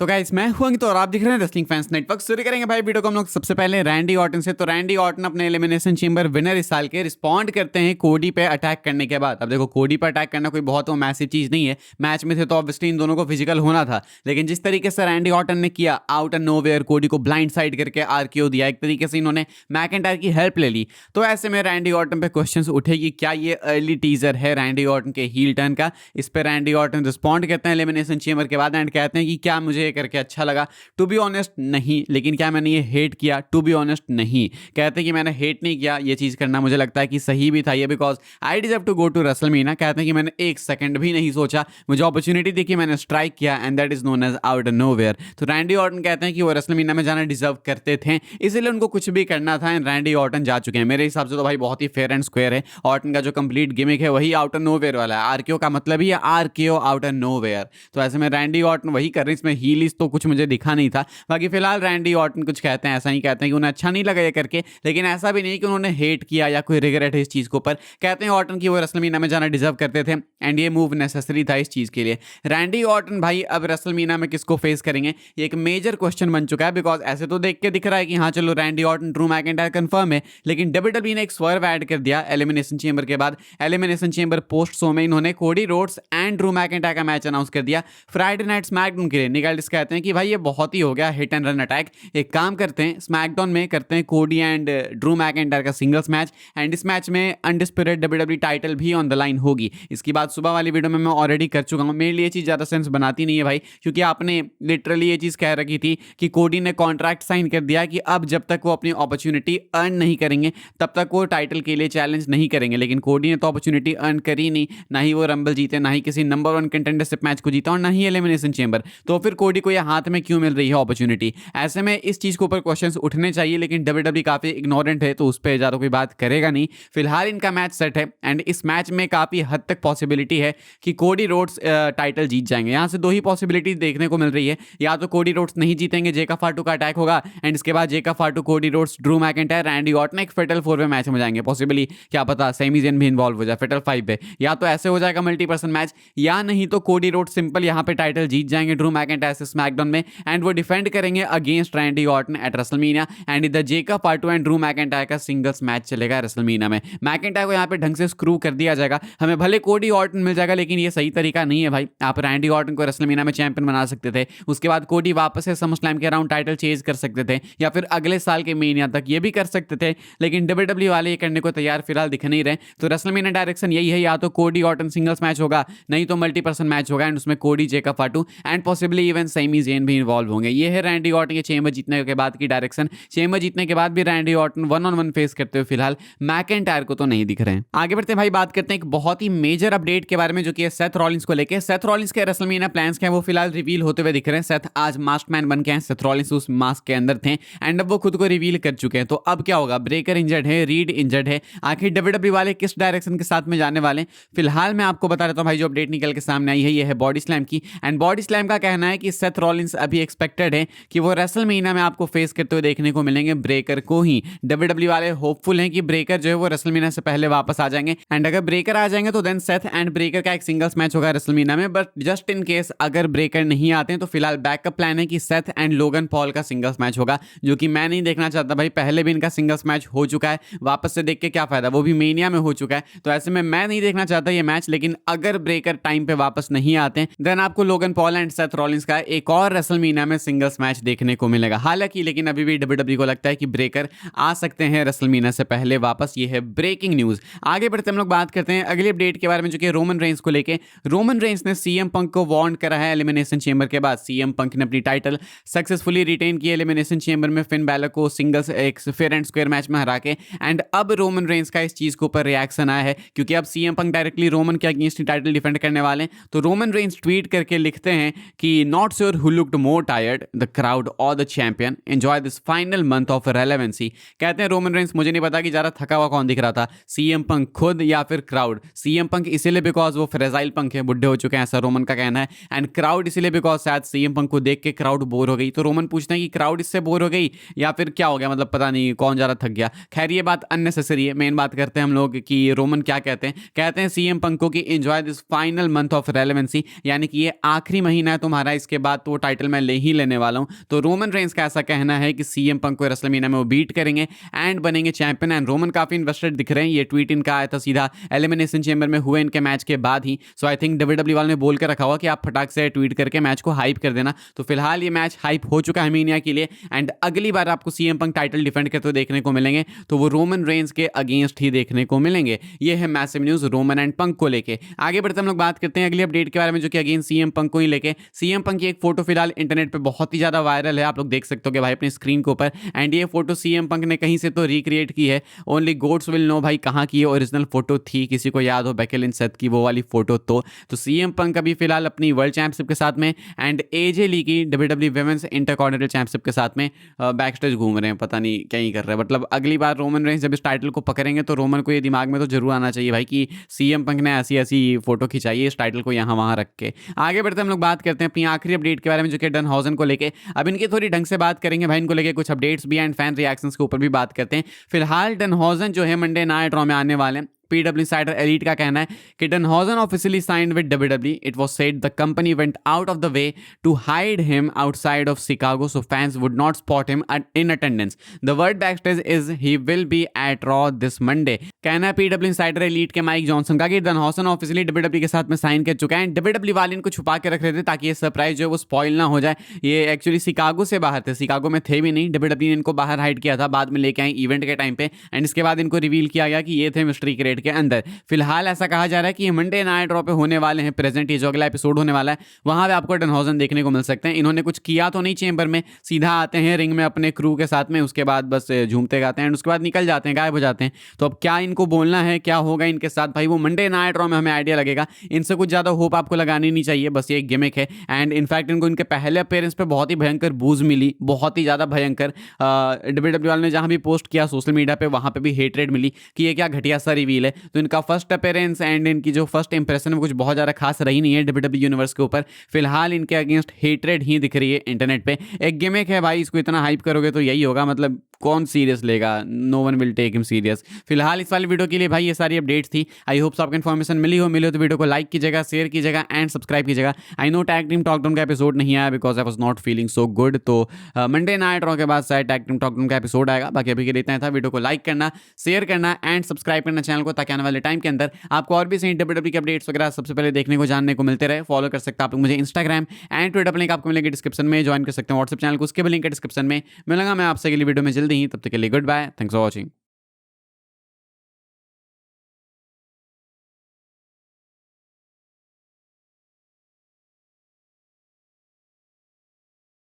तो गाइस मैं हूं अंकित और आप दिख रहे हैं रेसलिंग फैंस नेटवर्क। शुरू करेंगे भाई वीडियो को हम लोग सबसे पहले रैंडी ऑर्टन से। तो रैंडी ऑर्टन अपने एलिमिनेशन चेंबर विनर इस साल के रिस्पॉन्ड करते हैं कोडी पे अटैक करने के बाद। अब देखो कोडी पे अटैक करना कोई बहुत मैसिव चीज नहीं है, मैच में थे तो ऑब्वियसली इन दोनों को फिजिकल होना था, लेकिन जिस तरीके से रैंडी ऑर्टन ने किया आउट एंड नोवेयर कोडी को ब्लाइंड साइड करके आरकेओ दिया, एक तरीके से इन्होंने मैकइंटायर की हेल्प ले ली। तो ऐसे में रैंडी ऑर्टन पे क्वेश्चंस उठेगी क्या ये अर्ली टीजर है रैंडी ऑर्टन के हील टर्न का। इस पे रैंडी ऑर्टन रिस्पॉन्ड करते हैं एलिमिनेशन चेंबर के बाद एंड कहते हैं कि क्या मुझे ये करके अच्छा लगा। टू बी ऑनेस्ट नहीं, लेकिन क्या मैंने ये हेट किया? टू बी ऑनेस्ट नहीं। कहते हैं कि मैंने हेट नहीं किया, ये चीज़ करना मुझे लगता है कि सही भी था ये, because I deserve to go to WrestleMania. कहते हैं कि मैंने एक सेकंड भी नहीं सोचा, मुझे अपॉर्चुनिटी देखी, मैंने स्ट्राइक किया and that is known as out of nowhere. तो रैंडी ऑर्टन कहते हैं कि वो रेसलमेनिया में जाना डिजर्व करते थे, इसलिए उनको कुछ भी करना था एंड रैंडी ऑर्टन जा चुके हैं। मेरे हिसाब से तो भाई बहुत ही फेयर एंड स्क्वायर है। ऑर्टन का जो कंप्लीट गिमिक है वही आउट ऑफ नोवेयर वाला है। आरकेओ का मतलब ही है आरकेओ आउट ऑफ नोवेयर। तो ऐसे में रैंडी ऑर्टन वही कर रहे हैं, इसमें हीलिस तो कुछ मुझे दिखा नहीं था। बाकी फिलहाल रैंडी ऑर्टन कुछ कहते हैं, ऐसा ही कहते हैं कि उन्हें अच्छा नहीं लगा ये करके, लेकिन ऐसा भी नहीं कि उन्होंने हेट किया या कोई रिग्रेट है इस चीज़ के ऊपर। कहते हैं ऑर्टन की वो रेसलमेनिया में जाना डिजर्व करते थे एंड ये मूव नेसेसरी था इस चीज़ के लिए। रैंडी ऑर्टन भाई अब रेसलमेनिया में किसको फेस करेंगे ये एक मेजर क्वेश्चन बन चुका है, बिकॉज ऐसे तो देख के दिख रहा है कि हाँ चलो Randy Orton Drew McIntyre confirm है, लेकिन डब्ल्यूडब्ल्यूई ने एक स्वर्व ऐड कर दिया एलिमिनेशन चेंबर के बाद। एलिमिनेशन चेंबर पोस्ट शो में इन्होंने Cody Rhodes and Drew McIntyre का मैच अनाउंस कर दिया फ्राइडे नाइट स्मैकडाउन के लिए। निकाल्डिस कहते हैं कि भाई ये बहुत ही हो गया हिट एंड रन अटैक, एक काम करते हैं स्मैकडाउन में करते हैं कोडी एंड ड्रू मैकइंटायर का सिंगल्स मैच एंड इस मैच में अनडिस्प्यूटेड डब्ल्यूडब्ल्यूई टाइटल भी ऑन द लाइन होगी। इसकी बात सुबह वाली वीडियो में मैं ऑलरेडी कर चुका हूँ। मेरे लिए ये चीज़ ज़्यादा सेंस बनाती नहीं है भाई, क्योंकि आपने लिटरली ये चीज़ कह रखी थी कि कोडी ने कॉन्ट्रैक्ट साइन कर दिया कि अब जब तक वो अपनी अपॉर्चुनिटी अर्न नहीं करेंगे तब तक वो टाइटल के लिए चैलेंज नहीं करेंगे, लेकिन कोडी ने तो अपॉर्चुनिटी अर्न करी नहीं, ना ही वो रंबल जीते, ना ही किसी नंबर 1 कंटेंडरशिप मैच को जीता और ना ही एलिमिनेशन चेंबर। तो फिर कोडी को ये हाथ में क्यों मिल रही है अपॉर्चुनिटी? ऐसे में इस चीज़ के ऊपर क्वेश्चंस उठने चाहिए, लेकिन डब्ल्यूडब्ल्यूई काफ़ी इग्नोरेंट है तो उस पर ज़्यादा कोई बात करेगा नहीं। फिलहाल इनका मैच सेट है एंड इस मैच में काफ़ी हद तक पॉसिबिलिटी है कि कोडी रोड्स टाइटल जीत जाएंगे। यहाँ से दो ही पॉसिबिलिटी देखने को मिल रही है, या तो कोडी रोड्स नहीं जीतेंगे, जेका फाटू का अटैक होगा एंड इसके बाद Jacob Fatu Cody Rhodes Drew McIntyre Randy Orton एक फेटल 4 वे मैच में जाएंगे, पॉसिबली क्या पता सेमीजन भी इन्वॉल्व हो जाए फेटल 5 पे, या तो ऐसे हो जाएगा मल्टी पर्सन मैच, या नहीं तो कोडी रोड्स सिंपल यहाँ पे टाइटल जीत जाएंगे ड्रू मैकइंटायर से स्मैकडाउन में एंड वो डिफेंड करेंगे against Randy Orton eight WrestleMania and इधर जेका फाटू एंड ड्रू मैकइंटायर का सिंगल्स मैच चलेगा रेसलमेनिया में। मैकइंटायर को यहाँ पे ढंग से स्क्रू कर दिया जाएगा, हमें भले कोडी ऑर्टन मिल जाएगा लेकिन ये सही तरीका नहीं है भाई। आप रैंडी ऑर्टन को रेसलमेनिया में चैंपियन बना सकते थे, उसके बाद कोडी वापस से समरस्लैम के अराउंड टाइटल चेज कर सकते थे, या फिर अगले साल के मेनिया तक ये भी कर सकते थे, लेकिन डब्ल्यूडब्ल्यूई वाले ये करने को तैयार फिलहाल दिख नहीं रहे। तो रेसलमेनिया डायरेक्शन यही है, या तो कोडी ऑर्टन सिंगल्स मैच होगा, नहीं तो मल्टी पर्सन मैच होगा एंड उसमें Cody Jacob Fatu and possibly even Sami Zayn भी इन्वॉल्व होंगे। ये है रैंडी ऑर्टन के चेंबर जीतने के बाद की डायरेक्शन। चेंबर जीतने के बाद भी रैंडी ऑर्टन 1-on-1 फेस करते हुए फिलहाल मैकइंटायर को तो नहीं दिख रहे हैं। आगे बढ़ते हैं भाई, बात करते हैं एक बहुत ही मेजर अपडेट के बारे में जो कि सेथ रॉलिंस को लेकर। सेथ रॉलिंस के रेसलमेनिया प्लान्स क्या है वो फिलहाल रिवील होते हुए दिख रहे हैं। सेथ आज मास्क मैन बन के हैं, सेथ रॉलिंस उस मास्क के अंदर थे एंड अब वो खुद को रिवील कर चुके हैं। तो अब क्या होगा? ब्रेकर इंजर्ड है, रीड इंजर्ड है, आखिर डब्ल्यूडब्ल्यूई वाले किस डायरेक्शन के साथ में जाने वाले? फिलहाल मैं आपको बता देता हूं भाई, जो अपडेट निकल के सामने आई है ये है बॉडी स्लैम की एंड बॉडी स्लैम का कहना है कि सेथ रॉलिंस अभी एक्सपेक्टेड है कि वो रेसलमेनिया में आपको फेस करते हुए देखने को मिलेंगे ब्रेकर को ही। डब्ल्यूडब्ल्यूई वाले होपफुल हैं कि ब्रेकर जो है वो रेसलमेनिया से पहले वापस आ जाएंगे एंड अगर ब्रेकर आ जाएंगे तो देन सेथ एंड ब्रेकर का एक सिंगल्स मैच होगा रेसलमेनिया में। बट जस्ट इन केस अगर ब्रेकर नहीं आते हैं तो फिलहाल बैकअप प्लान है कि सेथ एंड लोगन पॉल का सिंगल्स मैच होगा, जो कि मैं नहीं देखना चाहता भाई। पहले भी इनका सिंगल्स मैच हो चुका है, वापस से देख के क्या फायदा, वो भी मेनिया में हो चुका है, तो ऐसे में मैं नहीं देखना चाहता ये मैच। लेकिन अगर ब्रेकर टाइम पे वापस नहीं आते हैं देन आपको Logan Paul and Seth Rollins का एक और रेसलमेनिया में सिंगल्स मैच देखने को मिलेगा। हालांकि लेकिन अभी भी डब्ल्यूडब्ल्यूई को लगता है कि ब्रेकर आ सकते हैं रेसलमेनिया से पहले वापस। ये है ब्रेकिंग न्यूज। आगे बढ़ते हम लोग बात करते हैं अगली अपडेट के बारे में जो कि रोमन रेंस को लेके। रोमन रेंस ने सीएम पंक को वार्न करा है एलिमिनेशन चेंबर के बाद। सीएम पंक ने अपनी टाइटल सक्सेसफुली रिटेन की एलिमिनेशन चेंबर में फिन बैलर को सिंगल्स एक फेयर एंड स्क्वायर मैच में हरा के एंड अब रोमन रेंस का इस चीज के ऊपर रिएक्शन आया है, क्योंकि अब सीएम पंक डायरेक्टली रोमन के अगेंस्ट टाइटल डिफेंड करने वाले हैं। तो रोमन रेंस ट्वीट करके लिखते हैं कि not sure who looked more tired, the crowd और the champion, enjoy this final month of relevancy. कहते हैं रोमन रेंस मुझे नहीं पता कि ज्यादा थका हुआ कौन दिख रहा था, सीएम पंक खुद या फिर क्राउड। सीएम पंक इसीलिए बिकॉज वो फ्रेजाइल पंक है, बुढ़े हो चुके हैं, ऐसा रोमन का कहना है, एंड क्राउड इसीलिए बिकॉज शायद सीएम पंक को देख के क्राउड बोर हो गई। तो रोमन पूछते हैं कि क्राउड इससे बोर हो गई या फिर क्या हो गया, मतलब पता नहीं कौन ज्यादा थक गया। खैर ये बात अननेसेसरी है। मेन बात करते हैं हम लोग कि रोमन क्या कहते हैं। कहते हैं सीएम पंक को कि enjoy this final month of relevancy, यानी कि ये आखिरी महीना है तुम्हारा, इसके बाद तो वो टाइटल मैं ले ही लेने वाला हूँ। तो रोमन रेंस का ऐसा कहना है कि सीएम पंक को रेसलमेनिया में वो बीट करेंगे एंड बनेंगे चैंपियन। एंड रोमन काफी इन्वेस्टेड दिख रहे हैं। ये ट्वीट इनका आया था सीधा एलिमिनेशन चेंबर में हुए इनके मैच के बाद ही। सो आई थिंक डब्ल्यूडब्ल्यू वाले ने बोल के रखा हुआ कि आप फटाक से ट्वीट करके मैच को हाइप कर देना। तो फिलहाल ये मैच हाइप हो चुका है मीनिया के लिए एंड अगली बार आपको सीएम पंक टाइटल डिफेंड करते हुए देखने को मिलेंगे तो वो रोमन रेंस के अगेंस्ट ही देखने को मिलेंगे। ये है मैसिव न्यूज रोमन एंड पंक को लेके। आगे बढ़ते हम लोग बात करते हैं अगली अपडेट के बारे में, जो कि अगेन सीएम पंक को ही लेके। सीएम पंक की एक फोटो फिलहाल इंटरनेट पे बहुत ही ज्यादा वायरल है, आप लोग देख सकते हो भाई अपनी स्क्रीन के ऊपर। एंड ये फोटो सीएम पंक ने कहीं से तो रिक्रिएट की है, ओनली गोड्स विल नो भाई कहाँ की ओरिजिनल फोटो थी। किसी को याद हो बेकी लिंच सेथ की वो वाली फोटो तो सीएम पंक अभी फिलहाल अपनी वर्ल्ड चैंपियनशिप के साथ में एंड एजे ली की डब्ल्यूडब्ल्यू वुमेन्स इंटरकॉन्टिनेंटल चैंपियनशिप के साथ में बैक स्टेज घूम रहे हैं, पता नहीं क्या ही कर रहे हैं। मतलब अगली बार रोमन रेंस जब इस टाइटल को पकड़ेंगे तो रोमन को ये दिमाग में तो जरूर आना चाहिए भाई कि सीएम पंक ने ऐसी ऐसी फोटो खिंचाई है इस टाइटल को यहाँ वहाँ रख के। आगे बढ़ते हम लोग बात करते हैं अपनी आखिरी अपडेट के बारे में, जो कि डनहॉजन को लेके। अब इनकी थोड़ी ढंग से बात करेंगे भाई, इनको लेके कुछ अपडेट्स भी एंड फैन रिएक्शंस के ऊपर भी बात करते हैं। फिलहाल डनहॉजन जो है मंडे नाइट रॉ में आने वाले हैं। PW Insider Elite का कहना है कि Danhausen officially signed with WWE. It was said the company went out of the way to hide him outside of Chicago so fans would not spot him in attendance. The word backstage is he will be at Raw this Monday. कहना है PW Insider Elite के Mike Johnson का कि Danhausen officially WWE के साथ में sign कर चुका है। WWE वाले इनको छुपा के रख रहे थे ताकि ये सरप्राइज जो है वो स्पॉइल ना हो जाए। ये एक्चुअली शिकागो से बाहर थे, शिकागो में थे भी नहीं। WWE ने इनको बाहर हाइड किया था, बाद में लेके आए इवेंट के टाइम पे एंड इसके बाद इनको रिवील किया गया कि ये थे मिस्ट्री क्रेट के अंदर। फिलहाल ऐसा कहा जा रहा है कि ये मंडे नाइट रॉ पे होने वाले हैं प्रेजेंट, ये जो अगला एपिसोड होने वाला है वहां पे आपको डनहॉजन देखने को मिल सकते हैं। इन्होंने कुछ किया तो नहीं चेंबर में, सीधा आते हैं रिंग में अपने क्रू के साथ में, उसके बाद बस झूमते गाते हैं उसके बाद निकल जाते हैं, गायब हो जाते हैं। तो अब क्या इनको बोलना है, क्या होगा इनके साथ भाई, वो मंडे नाइट रॉ में हमें आइडिया लगेगा। इनसे कुछ ज्यादा होप आपको लगानी नहीं चाहिए, बस ये एक गिमिक है। एंड इनफैक्ट इनको इनके पहले अपीयरेंस पे बहुत ही भयंकर बूज मिली, बहुत ही ज्यादा भयंकर। डब्ल्यूडब्ल्यू वाले ने जहां भी पोस्ट किया सोशल मीडिया पे वहां पे भी हेटरेड मिली कि ये क्या घटिया सा रिवील है। तो इनका फर्स्ट अपीयरेंस एंड इनकी जो फर्स्ट इंप्रेशन है कुछ बहुत ज़्यादा खास रही नहीं है डब्ल्यूडब्ल्यू यूनिवर्स के ऊपर। फिलहाल इनके अगेंस्ट हेट्रेड ही दिख रही है इंटरनेट पे। एक गिमिक है भाई, इसको इतना हाइप करोगे तो यही होगा, मतलब कौन सीरियस लेगा, no one will take him serious. फिलहाल इस वाली वीडियो के लिए भाई ये सारी अपडेट्स थी। आई होप आपको इन्फॉर्मेशन मिली हो तो वीडियो को लाइक कीजिएगा, शेयर कीजिएगा एंड सब्सक्राइब कीजिएगा। I know tag team talk down का एपिसोड नहीं आया because I was not feeling so good, तो मंडे नाइट रॉ के बाद शायद टैग टीम टॉक डाउन का एपिसोड आएगा। बाकी अभी के लिए इतना था। वीडियो को लाइक करना, शेयर करना एंड सब्सक्राइब करना चैनल को, ताकि आने वाले टाइम के अंदर आपको और भी सही डब्ल्यूडब्ल्यू के अपडेट्स वगैरह सबसे पहले देखने को जानने को मिलते रहे। फॉलो कर सकते हैं आप लोग मुझे इंस्टाग्राम एंड ट्विटर पर, लिंक आपको मिलेंगे डिस्क्रिप्शन में। ज्वाइन कर सकते हैं व्हाट्सएप चैनल को, उसके भी लिंक है डिस्क्रिप्शन में। मिलूंगा मैं आपसे अगली वीडियो में जल्दी ही, तब तक के लिए goodbye, thanks for watching.